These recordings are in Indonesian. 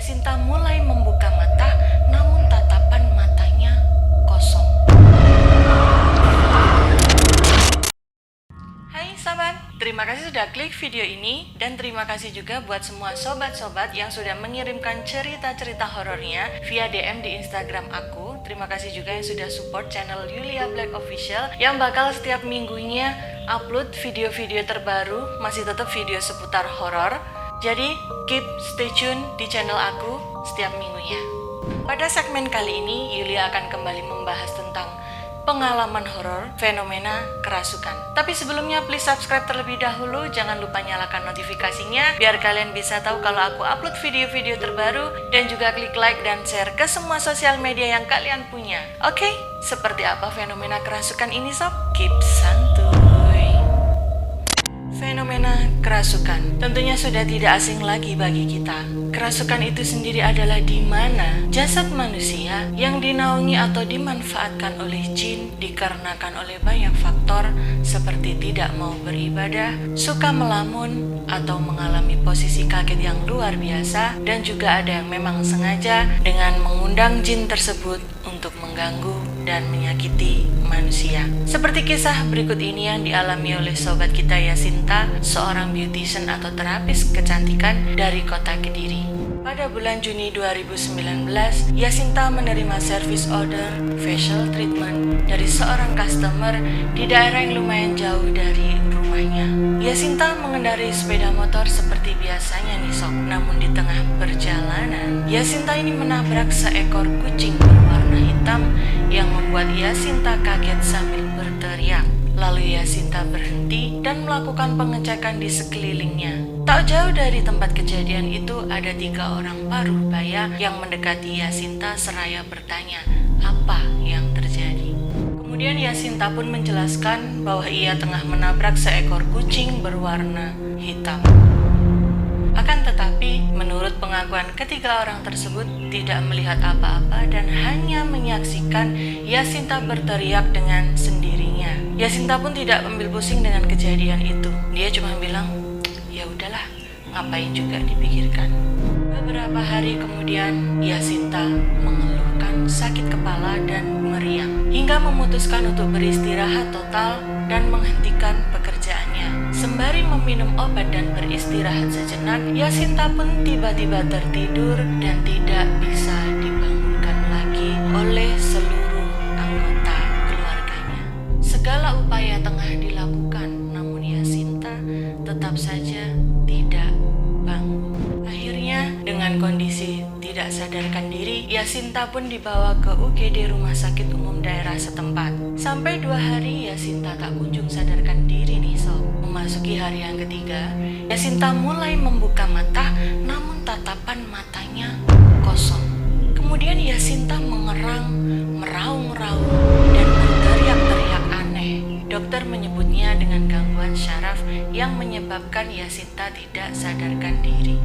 Yasinta mulai membuka mata, namun tatapan matanya kosong. Hai sahabat, terima kasih sudah klik video ini, dan terima kasih juga buat semua sobat-sobat yang sudah mengirimkan cerita-cerita horornya via DM di Instagram aku. Terima kasih juga yang sudah support channel Yulia Black Official yang bakal setiap minggunya upload video-video terbaru, masih tetap video seputar horor. Jadi keep stay tune di channel aku setiap minggunya. Pada segmen kali ini, Yulia akan kembali membahas tentang pengalaman horor, fenomena kerasukan. Tapi sebelumnya please subscribe terlebih dahulu, jangan lupa nyalakan notifikasinya biar kalian bisa tahu kalau aku upload video-video terbaru, dan juga klik like dan share ke semua sosial media yang kalian punya. Oke, seperti apa fenomena kerasukan ini sob? Keep santuy. Fenomena kerasukan tentunya sudah tidak asing lagi bagi kita. Kerasukan itu sendiri adalah di mana jasad manusia yang dinaungi atau dimanfaatkan oleh jin dikarenakan oleh banyak faktor seperti tidak mau beribadah, suka melamun, atau mengalami posisi kaget yang luar biasa, dan juga ada yang memang sengaja dengan mengundang jin tersebut untuk mengganggu dan menyakiti manusia. Seperti kisah berikut ini yang dialami oleh sobat kita Yasinta, seorang beautician atau terapis kecantikan dari kota Kediri. Pada bulan Juni 2019, Yasinta menerima service order facial treatment dari seorang customer di daerah yang lumayan jauh dari rumahnya. Yasinta mengendarai sepeda motor seperti biasanya nih sob, namun di tengah perjalanan, Yasinta ini menabrak seekor kucing berwarna hitam yang membuat Yasinta kaget sambil berteriak. Lalu Yasinta berhenti dan melakukan pengecekan di sekelilingnya. Tak jauh dari tempat kejadian itu ada 3 orang paruh baya yang mendekati Yasinta seraya bertanya apa yang terjadi. Kemudian Yasinta pun menjelaskan bahwa ia tengah menabrak seekor kucing berwarna hitam. Akan tetapi, menurut pengakuan ketiga orang tersebut tidak melihat apa-apa dan hanya menyaksikan Yasinta berteriak dengan sendirinya. Yasinta pun tidak ambil pusing dengan kejadian itu. Dia cuma bilang, ya udahlah, ngapain juga dipikirkan. Beberapa hari kemudian, Yasinta mengeluhkan sakit kepala dan meriang, hingga memutuskan untuk beristirahat total dan menghentikan pekerjaannya. Sembari meminum obat dan beristirahat sejenak, Yasinta pun tiba-tiba tertidur dan tidak bisa dibangunkan lagi oleh seluruh anggota keluarganya. Segala upaya tengah dilakukan, namun Yasinta tetap saja tidak bangun. Akhirnya, dengan kondisi tidak sadarkan diri, Yasinta pun dibawa ke UGD Rumah Sakit Umum daerah setempat. Sampai 2 hari Yasinta tak kunjung sadarkan diri nih sob. Memasuki hari yang ketiga, Yasinta mulai membuka mata, namun tatapan matanya kosong. Kemudian Yasinta mengerang, meraung-raung, dan berteriak-teriak aneh. Dokter menyebutnya dengan gangguan syaraf yang menyebabkan Yasinta tidak sadarkan diri.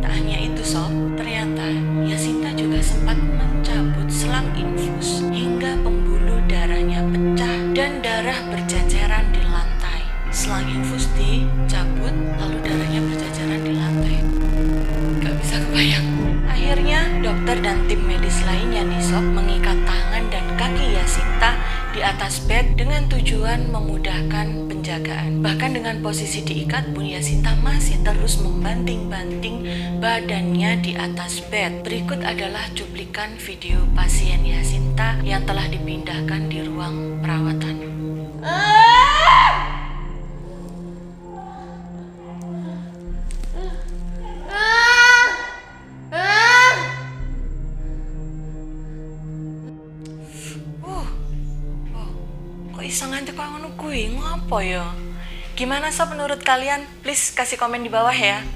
Tak hanya itu sob, ternyata Yasinta juga sempat mencabut selang infus hingga pembuluh darahnya pecah dan darah berceceran di lantai. Selang infus dicabut, lalu darahnya berceceran di lantai. Gak bisa kebayang. Akhirnya dokter dan tim medis lainnya nih sob mengikat tangan dan kaki Yasinta di atas bed dengan tujuan memudahkan penjagaan. Bahkan dengan posisi diikat pun Yasinta masih terus membanting-banting badannya di atas bed. Berikut adalah cuplikan video pasien Yasinta yang telah dipindahkan di ruang perawatan. Iseng nanti kok ngono kuwi ngopo ya? Gimana sob menurut kalian? Please kasih komen di bawah ya.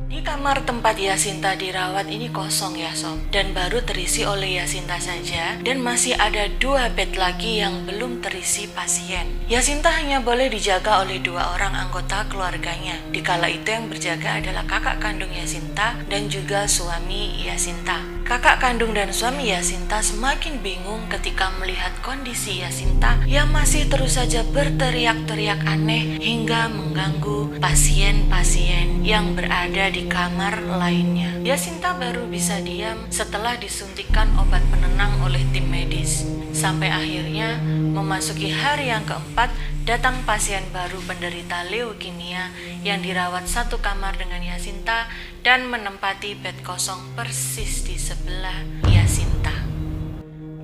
Di kamar tempat Yasinta dirawat ini kosong ya sob, dan baru terisi oleh Yasinta saja, dan masih ada 2 bed lagi yang belum terisi pasien. Yasinta hanya boleh dijaga oleh 2 orang anggota keluarganya. Dikala itu yang berjaga adalah kakak kandung Yasinta dan juga suami Yasinta. Kakak kandung dan suami Yasinta semakin bingung ketika melihat kondisi Yasinta yang masih terus saja berteriak-teriak aneh hingga mengganggu pasien-pasien yang berada di kamar lainnya. Yasinta baru bisa diam setelah disuntikan obat penenang oleh tim medis. Sampai akhirnya memasuki hari yang keempat, datang pasien baru penderita leukemia yang dirawat satu kamar dengan Yasinta dan menempati bed kosong persis di sebelah Yasinta.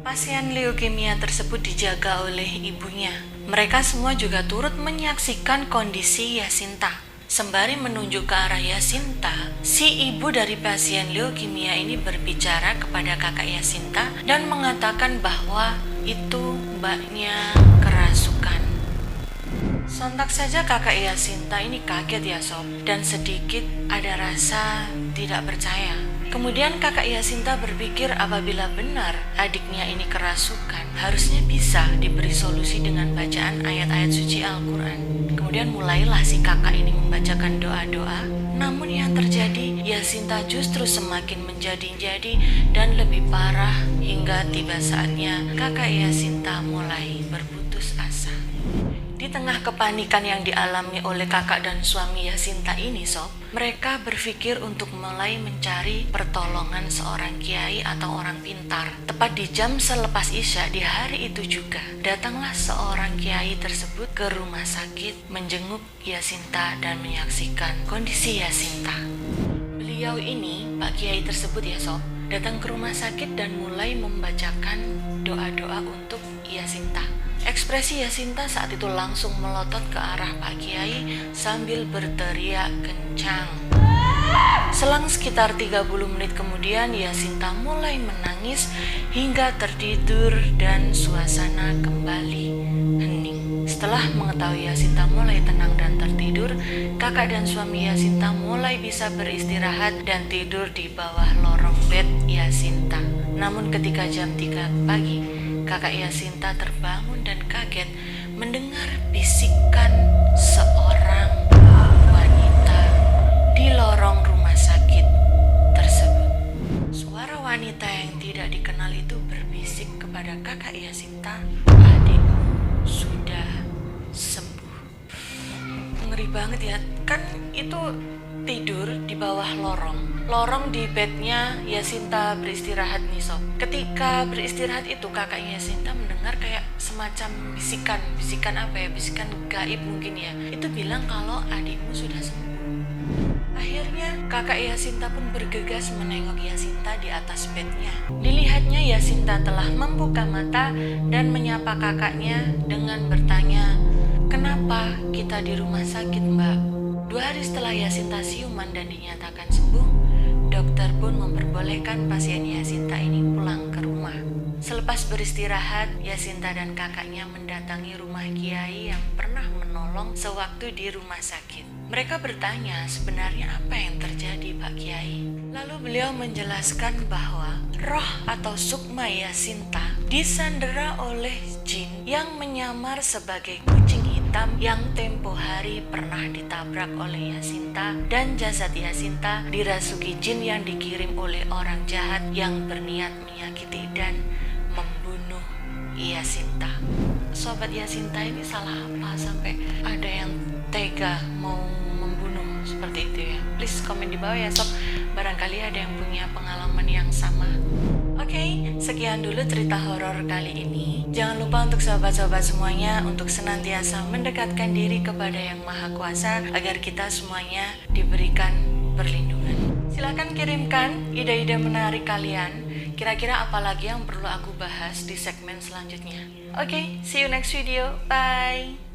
Pasien leukemia tersebut dijaga oleh ibunya. Mereka semua juga turut menyaksikan kondisi Yasinta. Sembari menunjuk ke arah Yasinta, si ibu dari pasien leukemia ini berbicara kepada kakak Yasinta dan mengatakan bahwa itu mbaknya kerasukan. Sontak saja kakak Yasinta ini kaget ya sob, dan sedikit ada rasa tidak percaya. Kemudian kakak Yasinta berpikir apabila benar adiknya ini kerasukan, harusnya bisa diberi solusi dengan bacaan ayat-ayat suci Al-Quran. Kemudian mulailah si kakak ini membacakan doa-doa. Namun yang terjadi, Yasinta justru semakin menjadi-jadi dan lebih parah hingga tiba saatnya kakak Yasinta mulai berputus asa. Di tengah kepanikan yang dialami oleh kakak dan suami Yasinta ini sob, mereka berpikir untuk mulai mencari pertolongan seorang kiai atau orang pintar. Tepat di jam selepas Isya di hari itu juga, datanglah seorang kiai tersebut ke rumah sakit menjenguk Yasinta dan menyaksikan kondisi Yasinta. Beliau ini, Pak Kiai tersebut ya sob, datang ke rumah sakit dan mulai membacakan doa-doa untuk Yasinta. Ekspresi Yasinta saat itu langsung melotot ke arah Pak Kiai sambil berteriak kencang. Selang sekitar 30 menit kemudian, Yasinta mulai menangis hingga tertidur dan suasana kembali hening. Setelah mengetahui Yasinta mulai tenang dan tertidur, kakak dan suami Yasinta mulai bisa beristirahat dan tidur di bawah lorong bed Yasinta. Namun ketika jam 3 pagi, kakak Yasinta terbangun dan kaget mendengar bisikan seorang wanita di lorong rumah sakit tersebut. Suara wanita yang tidak dikenal itu berbisik kepada kakak Yasinta, "Adikmu sudah sembuh." Ngeri banget ya, kan itu tidur di bawah lorong di bednya Yasinta beristirahat nih sob. Ketika beristirahat itu kakak Yasinta mendengar kayak semacam bisikan apa ya, bisikan gaib mungkin ya. Itu bilang kalau adikmu sudah sembuh. Akhirnya kakak Yasinta pun bergegas menengok Yasinta di atas bednya. Dilihatnya Yasinta telah membuka mata dan menyapa kakaknya dengan bertanya, "Kenapa kita di rumah sakit, Mbak?" 2 hari setelah Yasinta siuman dan dinyatakan sembuh, dokter pun memperbolehkan pasien Yasinta ini pulang ke rumah. Selepas beristirahat, Yasinta dan kakaknya mendatangi rumah kiai yang pernah menolong sewaktu di rumah sakit. Mereka bertanya sebenarnya apa yang terjadi Pak Kiai. Lalu beliau menjelaskan bahwa roh atau sukma Yasinta disandera oleh jin yang menyamar sebagai kucing hitam yang tempo hari pernah ditabrak oleh Yasinta, dan jasad Yasinta dirasuki jin yang dikirim oleh orang jahat yang berniat menyakiti dan membunuh Yasinta. Sobat Yasinta ini salah apa sampai ada yang tega mau membunuh seperti itu ya? Please komen di bawah ya sob, barangkali ada yang punya pengalaman yang sama. Oke, sekian dulu cerita horor kali ini. Jangan lupa untuk sobat-sobat semuanya untuk senantiasa mendekatkan diri kepada Yang Maha Kuasa agar kita semuanya diberikan perlindungan. Silahkan kirimkan ide-ide menarik kalian. Kira-kira apa lagi yang perlu aku bahas di segmen selanjutnya. Oke, see you next video. Bye.